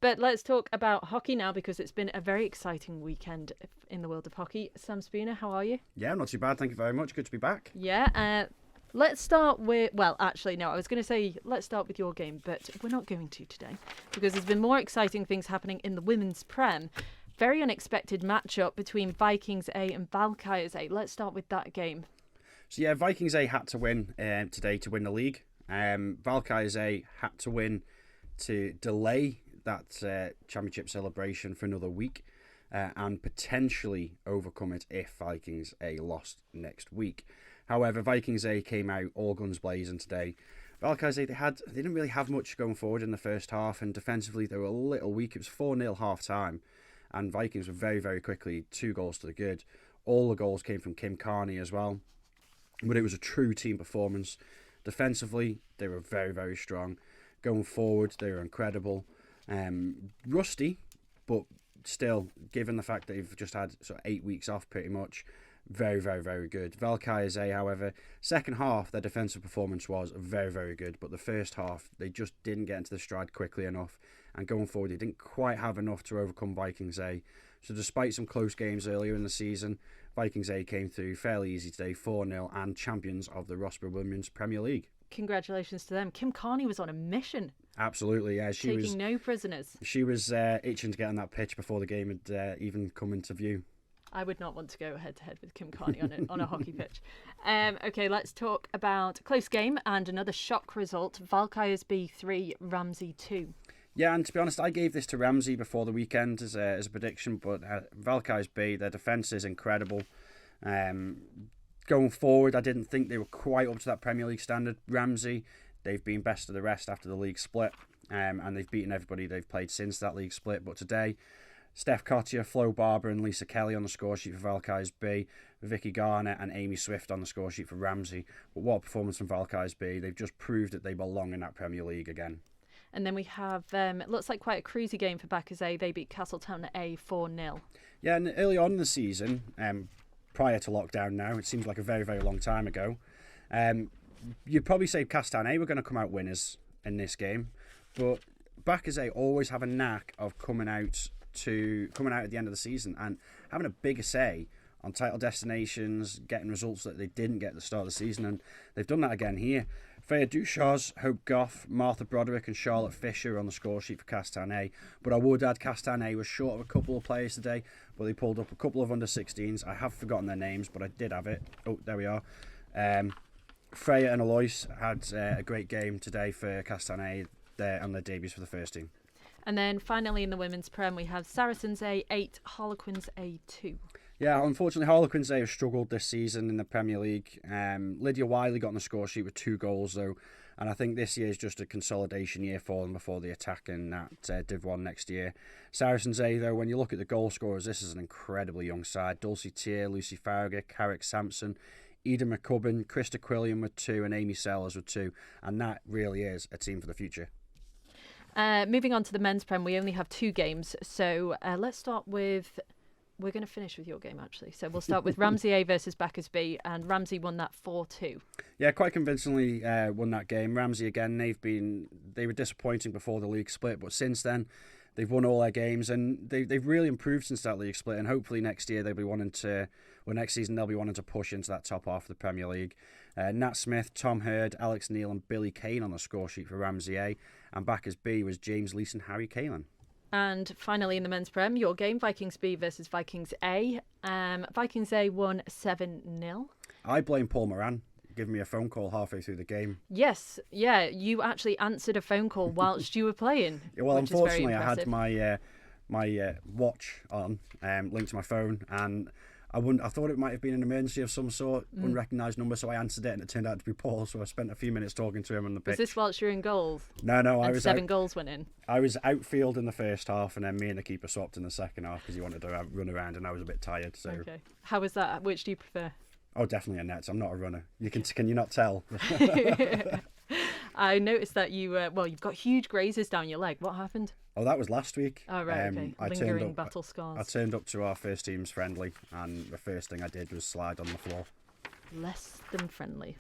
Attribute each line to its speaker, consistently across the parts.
Speaker 1: But let's talk about hockey now, because it's been a very exciting weekend in the world of hockey. Sam Spooner, how are you?
Speaker 2: Yeah, not too bad. Thank you very much. Good to be back.
Speaker 1: Yeah. Let's start with... Well, actually, no, I was going to say let's start with your game, but we're not going to today, because there's been more exciting things happening in the women's Prem. Very unexpected matchup between Vikings A and Valkyries A. Let's start with that game.
Speaker 2: So yeah, Vikings A had to win today to win the league. Valkyries A had to win to delay that championship celebration for another week and potentially overcome it if Vikings A lost next week. However, Vikings A came out all guns blazing today. Valkyries A, they didn't really have much going forward in the first half, and defensively they were a little weak. It was 4-0 half time, and Vikings were very, very quickly 2 goals to the good. All the goals came from Kim Carney as well, but it was a true team performance. Defensively, they were very, very strong. Going forward, they were incredible. Rusty, but still, given the fact that they've just had sort of 8 weeks off pretty much, very, very, very good. Valkyries A, however, second half, their defensive performance was very, very good, but the first half, they just didn't get into the stride quickly enough, and going forward, they didn't quite have enough to overcome Vikings A. So despite some close games earlier in the season, Vikings A came through fairly easy today, 4-0, and champions of the Rossborough Women's Premier League.
Speaker 1: Congratulations to them. Kim Carney was on a mission.
Speaker 2: Absolutely, yeah. She
Speaker 1: taking no prisoners.
Speaker 2: She was itching to get on that pitch before the game had even come into view.
Speaker 1: I would not want to go head-to-head with Kim Carney on a hockey pitch. Okay, let's talk about close game and another shock result. Valkyries B 3, Ramsey 2.
Speaker 2: Yeah, and to be honest, I gave this to Ramsey before the weekend as a prediction, but Valkyries B, their defence is incredible. Going forward, I didn't think they were quite up to that Premier League standard. Ramsey, they've been best of the rest after the league split, and they've beaten everybody they've played since that league split. But today, Steph Cottier, Flo Barber and Lisa Kelly on the score sheet for Valkyries B, Vicky Garner and Amy Swift on the score sheet for Ramsey. But what a performance from Valkyries B. They've just proved that they belong in that Premier League again.
Speaker 1: And then we have, it looks like quite a cruisy game for Backers A. They beat Castletown A 4-0.
Speaker 2: Yeah, and early on in the season, prior to lockdown now, it seems like a very, very long time ago, you'd probably say Castletown A were going to come out winners in this game. But Backers A always have a knack of coming out at the end of the season and having a bigger say on title destinations, getting results that they didn't get at the start of the season, and they've done that again here. Freya Duchars, Hope Goff, Martha Broderick and Charlotte Fisher on the score sheet for Castletown A. But I would add Castletown A was short of a couple of players today, but they pulled up a couple of under-16s. I have forgotten their names, but I did have it. Oh, there we are. Freya and Alois had a great game today for Castletown A on their debuts for the first team.
Speaker 1: And then finally in the women's Prem, we have Saracens A 8, Harlequins A 2.
Speaker 2: Yeah, unfortunately, Harlequins have struggled this season in the Premier League. Lydia Wiley got on the score sheet with 2 goals, though, and I think this year is just a consolidation year for them before the attack in that Div 1 next year. Saracens A, though, when you look at the goal scorers, this is an incredibly young side. Dulcie Tier, Lucy Farragut, Carrick Sampson, Eda McCubbin, Krista Quilliam with 2, and Amy Sellers with 2, and that really is a team for the future.
Speaker 1: Moving on to the men's Prem, we only have 2 games, so let's start with... We're going to finish with your game, actually. So we'll start with Ramsey A versus Backers B, and Ramsey won that 4-2.
Speaker 2: Yeah, quite convincingly won that game. Ramsey, again, they were disappointing before the league split, but since then, they've won all their games, and they've really improved since that league split, and hopefully next season they'll be wanting to push into that top half of the Premier League. Nat Smith, Tom Hurd, Alex Neal and Billy Kane on the score sheet for Ramsey A, and Backers B was James Leeson, Harry Kalan.
Speaker 1: And finally in the men's Prem, your game, Vikings B versus Vikings A. Vikings A won 7-0.
Speaker 2: I blame Paul Moran. Giving me a phone call halfway through the game.
Speaker 1: Yes, yeah, you actually answered a phone call whilst you were playing.
Speaker 2: Yeah, well, unfortunately, I had my watch on, linked to my phone, and I thought it might have been an emergency of some sort, unrecognised number, so I answered it, and it turned out to be Paul. So I spent a few minutes talking to him on the pitch.
Speaker 1: Was this whilst you were in goals?
Speaker 2: No, I was
Speaker 1: 7 goals went in.
Speaker 2: I was outfield in the first half, and then me and the keeper swapped in the second half because he wanted to run around, and I was a bit tired. So
Speaker 1: okay, how was that? Which do you prefer?
Speaker 2: Oh, definitely a net. I'm not a runner. Can you not tell?
Speaker 1: I noticed that you've got huge grazes down your leg. What happened?
Speaker 2: Oh, that was last week.
Speaker 1: Oh, right, okay. Lingering battle scars.
Speaker 2: I turned up to our first team's friendly, and the first thing I did was slide on the floor.
Speaker 1: Less than friendly.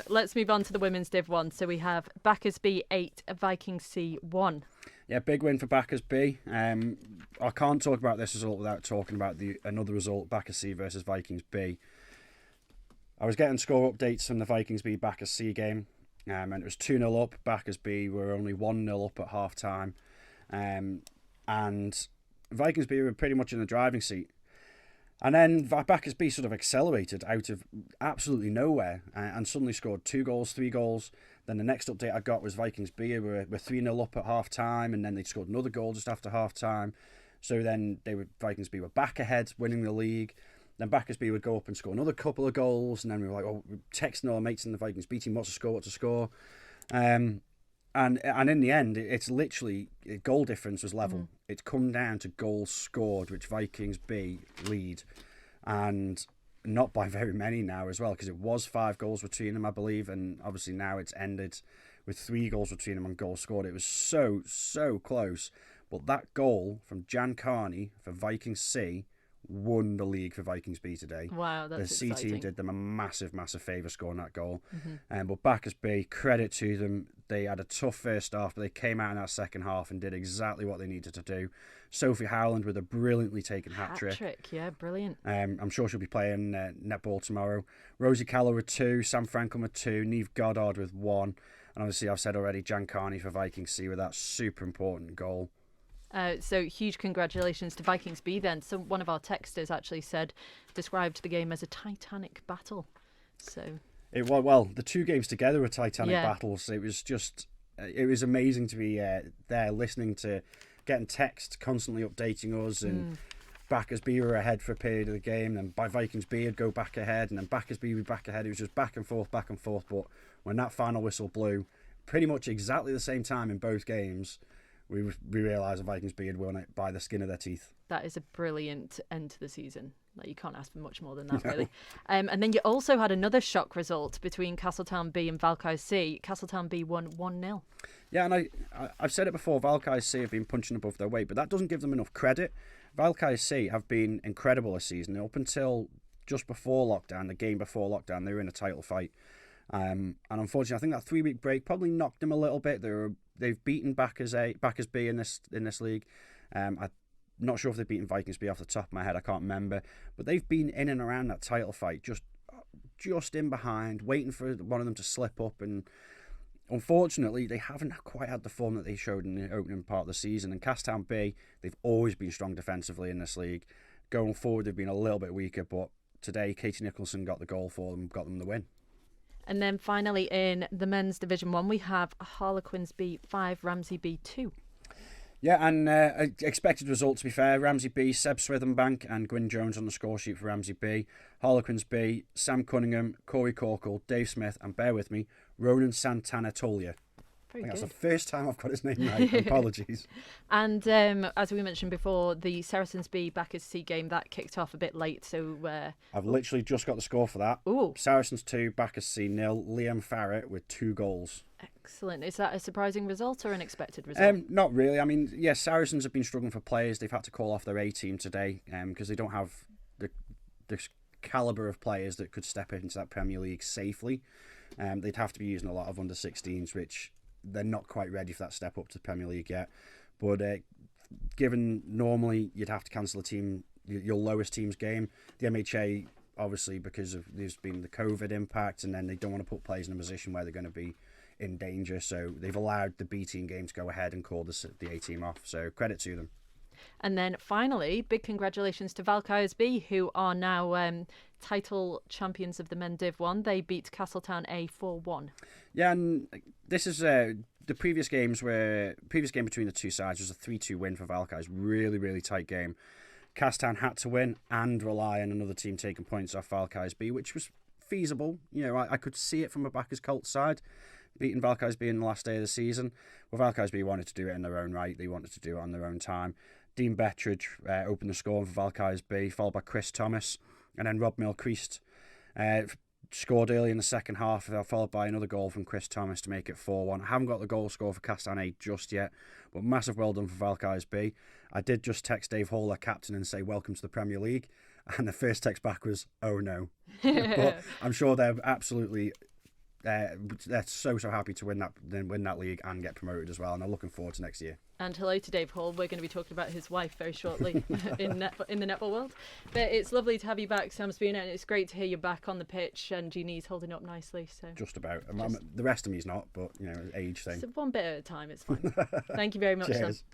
Speaker 1: Let's move on to the women's Div 1. So we have Backers B 8, Vikings C 1.
Speaker 2: Yeah, big win for Backers B. I can't talk about this result without talking about another result, Backers C versus Vikings B. I was getting score updates from the Vikings B Backers C game, and it was 2-0 up. Backers B were only 1-0 up at half time. And Vikings B were pretty much in the driving seat. And then Backers B sort of accelerated out of absolutely nowhere and suddenly scored 2 goals, 3 goals. Then the next update I got was Vikings B were 3-0 up at half time, and then they scored another goal just after half time. So then Vikings B were back ahead, winning the league. Then Backers B would go up and score another couple of goals, and then we were like, oh, we're texting our mates in the Vikings B team, what to score. And in the end, it's literally, goal difference was level. It's come down to goals scored, which Vikings B lead. And not by very many now as well, because it was 5 goals between them, I believe. And obviously now it's ended with 3 goals between them and goals scored. It was so close. But that goal from Jan Carney for Vikings C won the league for Vikings B today.
Speaker 1: Wow, that's
Speaker 2: exciting. The C team did them a massive favour scoring that goal. But Backers B, credit to them. They had a tough first half, but they came out in that second half and did exactly what they needed to do. Sophie Howland with a brilliantly taken hat-trick.
Speaker 1: Yeah, brilliant.
Speaker 2: I'm sure she'll be playing netball tomorrow. Rosie Callow with 2, Sam Franklin with 2, Neve Goddard with 1. And obviously, I've said already, Jan Carney for Vikings C with that super important goal.
Speaker 1: So huge congratulations to Vikings B then. So one of our texters actually described the game as a titanic battle. So
Speaker 2: well, the 2 games together were titanic battles. It was amazing to be there listening to, getting text constantly updating us, and Backers B were ahead for a period of the game, and by Vikings B would go back ahead, and then Backers B would be back ahead. It was just back and forth. But when that final whistle blew, pretty much exactly the same time in both games, we realised the Vikings B had won it by the skin of their teeth.
Speaker 1: That is a brilliant end to the season. Like, you can't ask for much more than that, really. And then you also had another shock result between Castletown B and Valkyrie C. Castletown B won 1-0.
Speaker 2: Yeah, and I've said it before, Valkyrie C have been punching above their weight, but that doesn't give them enough credit. Valkyrie C have been incredible this season. Up until just before lockdown, the game before lockdown, they were in a title fight. And unfortunately, I think that 3-week break probably knocked them a little bit. They've beaten Backers B in this league. I'm not sure if they've beaten Vikings B off the top of my head. I can't remember, but they've been in and around that title fight, just in behind, waiting for one of them to slip up. And unfortunately, they haven't quite had the form that they showed in the opening part of the season. And Castletown B, they've always been strong defensively in this league. Going forward, they've been a little bit weaker, but today Katie Nicholson got the goal for them, got them the win.
Speaker 1: And then finally in the men's Division 1, we have Harlequins B 5, Ramsey B 2.
Speaker 2: Yeah, and expected result, to be fair. Ramsey B, Seb Swithenbank and Gwyn Jones on the score sheet for Ramsey B. Harlequins B, Sam Cunningham, Corey Corkle, Dave Smith, and bear with me, Ronan Santana Tolia. I think that's the first time I've got his name right. Apologies.
Speaker 1: And as we mentioned before, the Saracens B Backers C game, that kicked off a bit late. So
Speaker 2: I've literally just got the score for that.
Speaker 1: Ooh.
Speaker 2: Saracens 2, Backers C 0. Liam Farrett with 2 goals.
Speaker 1: Excellent. Is that a surprising result or an expected result?
Speaker 2: Not really. I mean, yes, Saracens have been struggling for players. They've had to call off their A team today because they don't have the calibre of players that could step into that Premier League safely. They'd have to be using a lot of under-16s, which they're not quite ready for that step up to the Premier League yet. But given normally you'd have to cancel a team, your lowest team's game, the MHA, obviously, because of there's been the COVID impact, and then they don't want to put players in a position where they're going to be in danger. So they've allowed the B team game to go ahead and call the A team off. So credit to them.
Speaker 1: And then finally, big congratulations to Valkyries B, who are now title champions of the Men Div 1. They beat Castletown A 4-1.
Speaker 2: Yeah, and this is the previous game between the two sides was a 3-2 win for Valkyries. Really, really tight game. Castletown had to win and rely on another team taking points off Valkyries B, which was feasible. You know, I could see it from a backers Colt side, beating Valkyries B in the last day of the season. Well, Valkyries B wanted to do it in their own right. They wanted to do it on their own time. Dean Bettridge opened the score for Valkyries B, followed by Chris Thomas, and then Rob Milcreast scored early in the second half, followed by another goal from Chris Thomas to make it 4-1. I haven't got the goal score for Castletown A just yet, but massive well done for Valkyries B. I did just text Dave Hall, their captain, and say welcome to the Premier League, and the first text back was, oh no. But I'm sure they're absolutely they're so happy to win that league and get promoted as well, and they're looking forward to next year.
Speaker 1: And hello to Dave Hall. We're going to be talking about his wife very shortly in the netball world. But it's lovely to have you back, Sam Spooner, and it's great to hear you back on the pitch and your knees holding up nicely. So
Speaker 2: just about. The rest of me's not, but age thing.
Speaker 1: So one bit at a time, it's fine. Thank you very much,
Speaker 2: Cheers.
Speaker 1: Sam.